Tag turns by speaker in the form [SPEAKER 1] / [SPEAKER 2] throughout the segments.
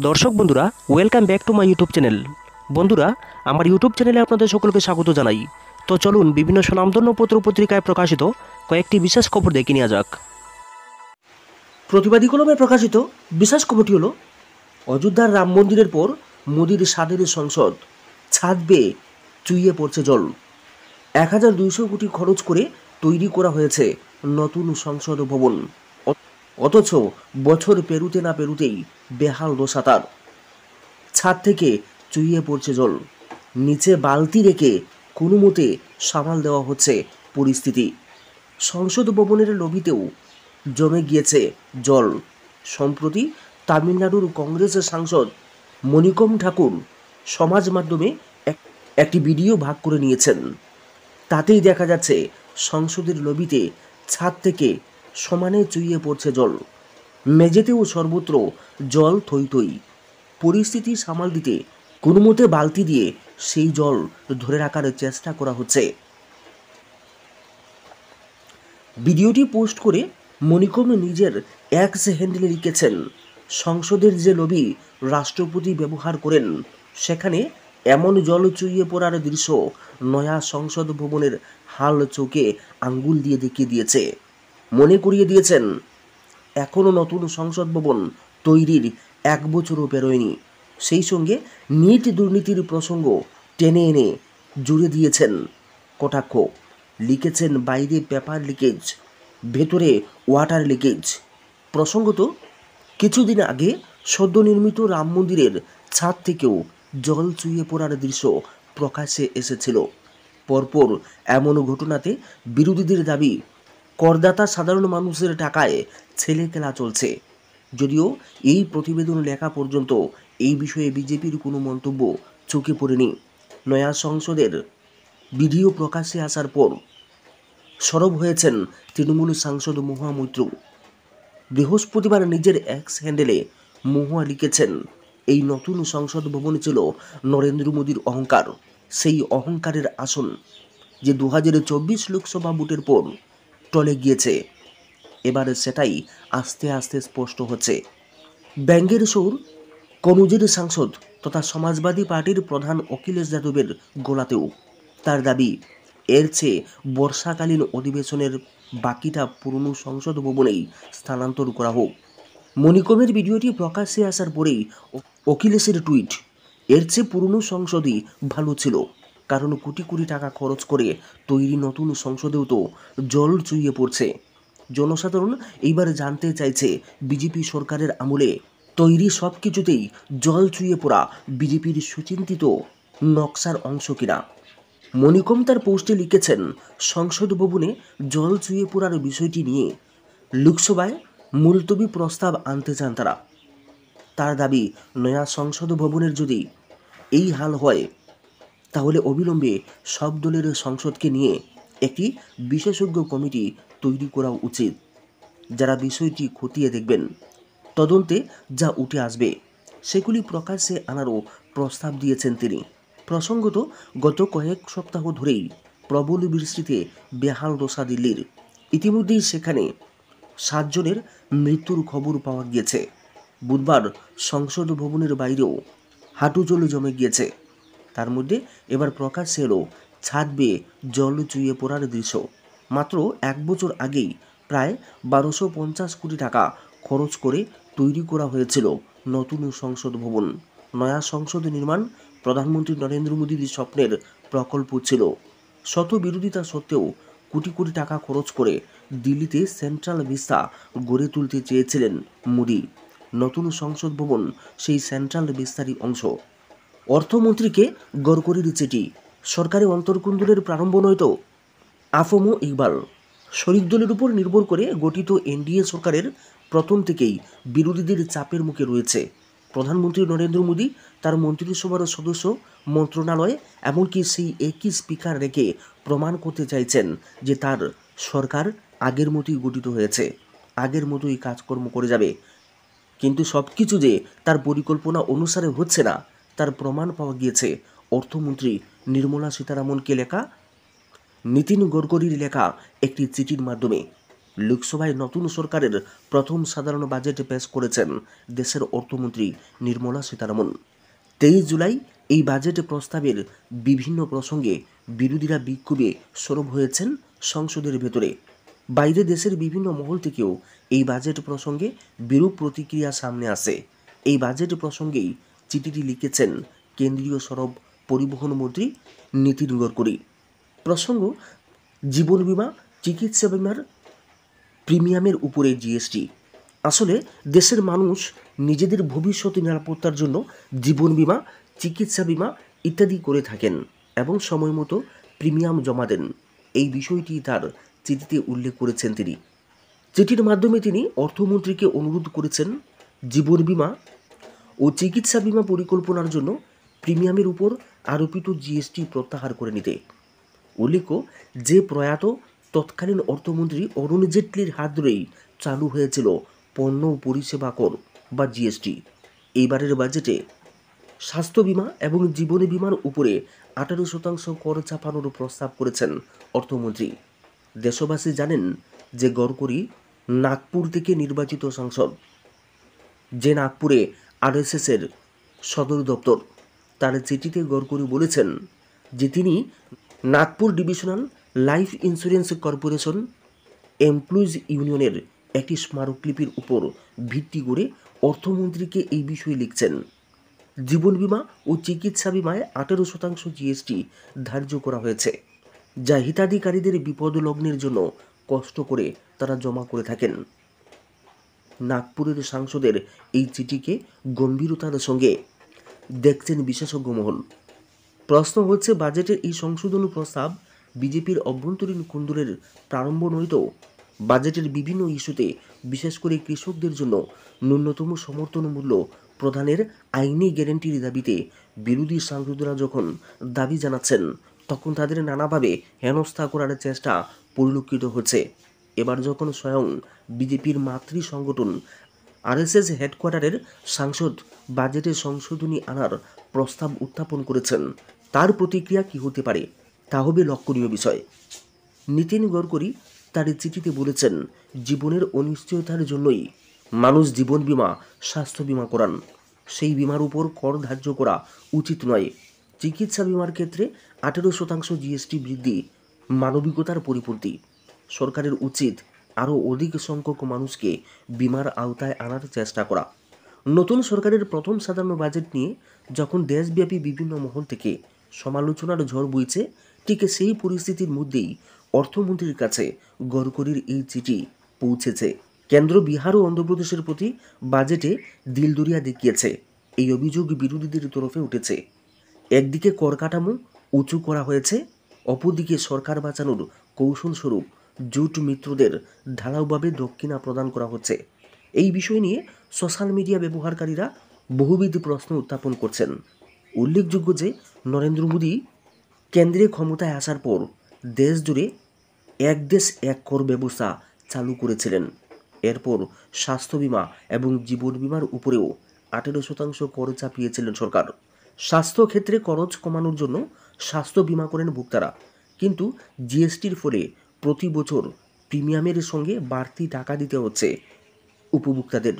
[SPEAKER 1] দর্শক বন্ধুরা, welcome back to my YouTube channel. বন্ধুরা, আমার ইউটিউব চ্যানেলে আপনাদের সকলকে স্বাগত জানাই। তো চলুন বিভিন্ন স্বনামধন্য পত্র পত্রিকায় প্রকাশিত কয়েকটি বিশেষ খবর দেখে নেওয়া যাক। প্রতিবাদী কলমে প্রকাশিত বিশেষ খবরটি হলো, অযোধ্যার রাম মন্দিরের পর মোদির স্বাদের সংসদ, ছাদ বেয়ে চুইয়ে পড়ছে জল। 1200 কোটি খরচ করে তৈরি করা হয়েছে নতুন সংসদ ভবন, অথচ বছর পেরুতে না পেরুতেই বেহাল দশা তার। ছাদ থেকে চুইয়ে পড়ছে জল, নিচে বালতি রেখে কোনো মতে সামাল দেওয়া হচ্ছে পরিস্থিতি। সংসদ ভবনের লবিতেও জমে গিয়েছে জল। সম্প্রতি তামিলনাড়ুর কংগ্রেসের সাংসদ মণিকম ঠাকুর সমাজ মাধ্যমে একটি ভিডিও ভাগ করে নিয়েছেন। তাতেই দেখা যাচ্ছে সংসদের লবিতে ছাদ থেকে সমানে চুইয়ে পড়ছে জল, মেঝেতেও সর্বত্র জল থই থই। পরিস্থিতি সামাল দিতে কোনো মতে বালতি দিয়ে সেই জল ধরে রাখার চেষ্টা করা হচ্ছে। ভিডিওটি পোস্ট করে মণিকম নিজের এক্স হ্যান্ডেলে লিখেছেন, সংসদের যে লবি রাষ্ট্রপতি ব্যবহার করেন, সেখানে এমন জল চুইয়ে পড়ার দৃশ্য নয়া সংসদ ভবনের হাল চোখে আঙ্গুল দিয়ে দেখিয়ে দিয়েছে। মনে করিয়ে দিয়েছেন, এখনও নতুন সংসদ ভবন তৈরির 1 বছরও পেরোয়নি। সেই সঙ্গে নিট দুর্নীতির প্রসঙ্গ টেনে এনে জুড়ে দিয়েছেন কটাক্ষ। লিখেছেন, বাইরে পেপার লিকেজ, ভেতরে ওয়াটার লিকেজ। প্রসঙ্গত, কিছুদিন আগে সদ্য নির্মিত রাম মন্দিরের ছাদ থেকেও জল চুইয়ে পড়ার দৃশ্য প্রকাশ্যে এসেছিল। পরপর এমন ঘটনাতে বিরোধীদের দাবি, করদাতা সাধারণ মানুষের টাকায় ছেলে খেলা চলছে। যদিও এই প্রতিবেদন লেখা পর্যন্ত এই বিষয়ে বিজেপির কোনো মন্তব্য চোখে পড়েনি। নয়া সংসদের ভিডিও প্রকাশ্যে আসার পর সরব হয়েছেন তৃণমূল সাংসদ মহুয়া মৈত্র। বৃহস্পতিবার নিজের এক্স হ্যান্ডেলে মহুয়া লিখেছেন, এই নতুন সংসদ ভবন ছিল নরেন্দ্র মোদীর অহংকার, সেই অহংকারের আসন যে 2024 লোকসভা ভোটের পর টলে গিয়েছে। এবার সেটাই আস্তে আস্তে স্পষ্ট হচ্ছে। ব্যাঙ্গের সুর কনুজের সাংসদ তথা সমাজবাদী পার্টির প্রধান অখিলেশ যাদবের গলাতেও। তার দাবি, এর চেয়ে বর্ষাকালীন অধিবেশনের বাকিটা পুরনো সংসদ ভবনেই স্থানান্তর করা হোক। মণিকমের ভিডিওটি প্রকাশ্যে আসার পরেই অখিলেশের টুইট, এর চেয়ে পুরনো সংসদই ভালো ছিল, কারণ কোটি কোটি টাকা খরচ করে তৈরি নতুন সংসদেও তো জল চুইয়ে পড়ছে। জনসাধারণ এইবার জানতে চাইছে, বিজেপি সরকারের আমলে তৈরি সব কিছুতেই জল চুইয়ে পড়া বিজেপির সুচিন্তিত নকশার অংশ কিনা। মণিকম তার পোস্টে লিখেছেন, সংসদ ভবনে জল চুইয়ে পড়ার বিষয়টি নিয়ে লোকসভায় মুলতবি প্রস্তাব আনতে চান তারা। তার দাবি, নয়া সংসদ ভবনের যদি এই হাল হয়, তাহলে অবিলম্বে সব দলের সংসদকে নিয়ে একটি বিশেষজ্ঞ কমিটি তৈরি করা উচিত, যারা বিষয়টি খতিয়ে দেখবেন। তদন্তে যা উঠে আসবে সেগুলি প্রকাশ্যে আনারও প্রস্তাব দিয়েছেন তিনি। প্রসঙ্গত, গত কয়েক সপ্তাহ ধরেই প্রবল বৃষ্টিতে বেহাল দশা দিল্লির। ইতিমধ্যেই সেখানে 7 জনের মৃত্যুর খবর পাওয়া গিয়েছে। বুধবার সংসদ ভবনের বাইরেও হাঁটু জল জমে গিয়েছে। তার মধ্যে এবার প্রকাশ্যে এলো ছাদ বেয়ে জল চুইয়ে পড়ার দৃশ্য। মাত্র 1 বছর আগেই প্রায় 1250 কোটি টাকা খরচ করে তৈরি করা হয়েছিল নতুন সংসদ ভবন। নয়া সংসদ নির্মাণ প্রধানমন্ত্রী নরেন্দ্র মোদীর স্বপ্নের প্রকল্প ছিল। শত বিরোধিতা সত্ত্বেও কোটি কোটি টাকা খরচ করে দিল্লিতে সেন্ট্রাল ভিস্তা গড়ে তুলতে চেয়েছিলেন মোদী। নতুন সংসদ ভবন সেই সেন্ট্রাল ভিস্তারই অংশ। অর্থমন্ত্রীকে গড়করির চিঠি, সরকারি অন্তর্কুণ্ডলের প্রারম্ভ নয়তো। আফমো ইকবাল, শরিক দলের উপর নির্ভর করে গঠিত এনডিএ সরকারের প্রথম থেকেই বিরোধীদের চাপের মুখে রয়েছে প্রধানমন্ত্রী নরেন্দ্র মোদী। তার মন্ত্রিসভার সদস্য, মন্ত্রণালয়, এমনকি সেই একই স্পিকার রেখে প্রমাণ করতে চাইছেন যে তার সরকার আগের মতোই গঠিত হয়েছে, আগের মতোই কাজকর্ম করে যাবে। কিন্তু সব কিছু যে তার পরিকল্পনা অনুসারে হচ্ছে না, তার প্রমাণ পাওয়া গিয়েছে অর্থমন্ত্রী নির্মলা সীতারামনকে লেখা, নীতিন গডকরির লেখা একটি চিঠির মাধ্যমে। লোকসভায় নতুন সরকারের প্রথম সাধারণ বাজেট পেশ করেছেন দেশের অর্থমন্ত্রী নির্মলা সীতারামন। 23 জুলাই এই বাজেট প্রস্তাবের বিভিন্ন প্রসঙ্গে বিরোধীরা বিক্ষোভে সরব হয়েছেন সংসদের ভেতরে। বাইরে দেশের বিভিন্ন মহল থেকেও এই বাজেট প্রসঙ্গে বিরূপ প্রতিক্রিয়া সামনে আসে। এই বাজেট প্রসঙ্গেই চিঠিটি লিখেছেন কেন্দ্রীয় সড়ক পরিবহন মন্ত্রী নীতিন গডকরি। প্রসঙ্গ, জীবন বীমা, চিকিৎসা বীমার প্রিমিয়ামের উপরে জিএসটি। আসলে দেশের মানুষ নিজেদের ভবিষ্যৎ নিরাপত্তার জন্য জীবন বীমা, চিকিৎসা বীমা ইত্যাদি করে থাকেন এবং সময় মতো প্রিমিয়াম জমা দেন। এই বিষয়টি তার চিঠিতে উল্লেখ করেছেন তিনি। চিঠির মাধ্যমে তিনি অর্থমন্ত্রীকে অনুরোধ করেছেন জীবন বীমা ও চিকিৎসা বীমা পরিকল্পনার জন্য প্রিমিয়ামের উপর আরোপিত জিএসটি প্রত্যাহার করে নিতে। উল্লেখ্য, যে প্রয়াত তৎকালীন অর্থমন্ত্রী অরুণ জেটলির হাত ধরেই চালু হয়েছিল পণ্য ও পরিষেবা কর বা জিএসটি। এইবারের বাজেটে স্বাস্থ্য বীমা এবং জীবন বীমার উপরে 18% কর চাপানোর প্রস্তাব করেছেন অর্থমন্ত্রী। দেশবাসী জানেন যে গডকরি নাগপুর থেকে নির্বাচিত সাংসদ, যে নাগপুরে আরএসএসের সদর দপ্তর। তার চিঠিতে গডকরি বলেছেন যে তিনি Nagpur divisional life insurance corporation employees ইউনিয়নের একটি স্মারকলিপির উপর ভিত্তি করে অর্থমন্ত্রীকে এই বিষয়ে লিখছেন। জীবন বীমা ও চিকিৎসা বীমায় 18% জিএসটি ধার্য করা হয়েছে, যা হিতাধিকারীদের বিপদ লগ্নের জন্য কষ্ট করে তারা জমা করে থাকেন। নাগপুরের সাংসদের এই চিঠিকে গম্ভীরতার সঙ্গে দেখছেন বিশেষজ্ঞ মহল। প্রশ্ন হচ্ছে, বাজেটের এই সংশোধন প্রস্তাব বিজেপির অভ্যন্তরীণ কুন্দলের প্রারম্ভ নয় তো? বাজেটের বিভিন্ন ইস্যুতে বিশেষ করে কৃষকদের জন্য ন্যূনতম সমর্থন মূল্য প্রদানের আইনি গ্যারান্টির দাবিতে বিরোধী সাংসদরা যখন দাবি জানাচ্ছেন, তখন তাদের নানাভাবে হেনস্থা করার চেষ্টা পরিলক্ষিত হচ্ছে। এবার যখন স্বয়ং বিজেপির মাতৃ সংগঠন আরএসএস হেডকোয়ার্টারের সাংসদ বাজেটে সংশোধনী আনার প্রস্তাব উত্থাপন করেছেন, তার প্রতিক্রিয়া কী হতে পারে তা হবে লক্ষণীয় বিষয়। নীতিন গডকরি তার চিঠিতে বলেছেন, জীবনের অনিশ্চয়তার জন্যই মানুষ জীবন বীমা, স্বাস্থ্য বীমা করান। সেই বীমার উপর কর ধার্য করা উচিত নয়। চিকিৎসা বীমার ক্ষেত্রে 18% জিএসটি বৃদ্ধি মানবিকতার পরিপন্থী। সরকারের উচিত আরও অধিক সংখ্যক মানুষকে বীমার আওতায় আনার চেষ্টা করা। নতুন সরকারের প্রথম সাধারণ বাজেট নিয়ে যখন দেশব্যাপী বিভিন্ন মহল থেকে সমালোচনার ঝড় বইছে, ঠিক সেই পরিস্থিতির মধ্যেই অর্থমন্ত্রীর কাছে গডকরির এই চিঠি পৌঁছেছে। কেন্দ্র বিহার ও অন্ধ্রপ্রদেশের প্রতি বাজেটে দিলদরিয়া দেখিয়েছে, এই অভিযোগ বিরোধীদের তরফে উঠেছে। একদিকে কর কাঠামো উঁচু করা হয়েছে, অপরদিকে সরকার বাঁচানোর কৌশলস্বরূপ জোট মিত্রদের ঢালাওভাবে দক্ষিণা প্রদান করা হচ্ছে। এই বিষয় নিয়ে সোশ্যাল মিডিয়া ব্যবহারকারীরা বহুবিধ প্রশ্ন উত্থাপন করছেন। উল্লেখযোগ্য যে নরেন্দ্র মোদী কেন্দ্রে ক্ষমতায় আসার পর দেশ জুড়ে এক দেশ এক কর ব্যবস্থা চালু করেছিলেন। এরপর স্বাস্থ্য বীমা এবং জীবন বীমার উপরেও 18% কর চাপিয়েছিলেন সরকার। স্বাস্থ্য ক্ষেত্রে খরচ কমানোর জন্য স্বাস্থ্য বীমা করেন ভোক্তারা, কিন্তু জিএসটির ফলে প্রতি বছর প্রিমিয়ামের সঙ্গে বাড়তি টাকা দিতে হচ্ছে উপভোক্তাদের,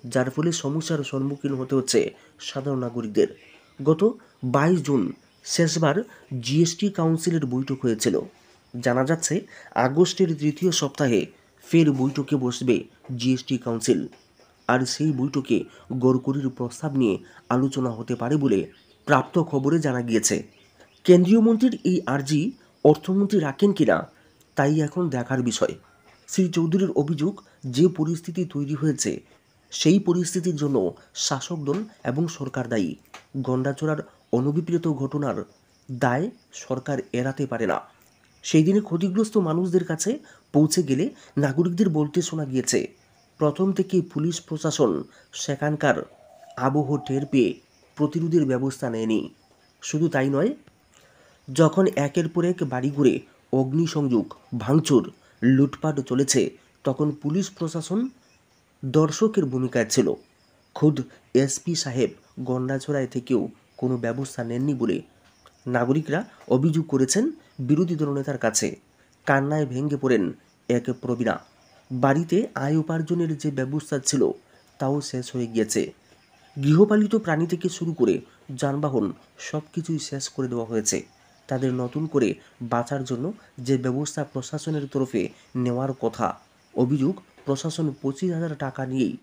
[SPEAKER 1] যার ফলে সমস্যার সম্মুখীন হতে হচ্ছে সাধারণ নাগরিকদের। গত 22 জুন শেষবার জিএসটি কাউন্সিলের বৈঠক হয়েছিল। জানা যাচ্ছে আগস্টের তৃতীয় সপ্তাহে ফের বৈঠকে বসবে জিএসটি কাউন্সিল, আর সেই বৈঠকে গডকরির প্রস্তাব নিয়ে আলোচনা হতে পারে বলে প্রাপ্ত খবরে জানা গিয়েছে। কেন্দ্রীয় মন্ত্রীর এই আর্জি অর্থমন্ত্রী রাখেন কিনা তাই এখন দেখার বিষয়। শ্রী চৌধুরীর অভিযোগ, যে পরিস্থিতি তৈরি হয়েছে সেই পরিস্থিতির জন্য শাসক দল এবং সরকার দায়ী। গন্ডাচড়ার অনভিপ্রেত ঘটনার দায় সরকার এড়াতে পারে না। সেই দিনে ক্ষতিগ্রস্ত মানুষদের কাছে পৌঁছে গেলে নাগরিকদের বলতে শোনা গিয়েছে, প্রথম থেকে পুলিশ প্রশাসন সেখানকার আবহ টের পেয়ে প্রতিরোধের ব্যবস্থা নেয়নি। শুধু তাই নয়, যখন একের পর এক বাড়ি ঘুরে অগ্নিসংযোগ, ভাঙচুর, লুটপাট চলেছে, তখন পুলিশ প্রশাসন দর্শকের ভূমিকায় ছিল। খুদ এসপি সাহেব গন্ডাছড়ায় থেকেও কোনো ব্যবস্থা নেননি বলে নাগরিকরা অভিযোগ করেছেন বিরোধী দলনেতার কাছে। কান্নায় ভেঙে পড়েন এক প্রবীণা। বাড়িতে আয় উপার্জনের যে ব্যবস্থা ছিল তাও শেষ হয়ে গিয়েছে। গৃহপালিত প্রাণী থেকে শুরু করে যানবাহন সব কিছুই শেষ করে দেওয়া হয়েছে। তাদের নতুন করে বাঁচার জন্য যে ব্যবস্থা প্রশাসনের তরফে নেওয়ার কথা, অভিযোগ প্রশাসন 25,000 টাকা নিয়েই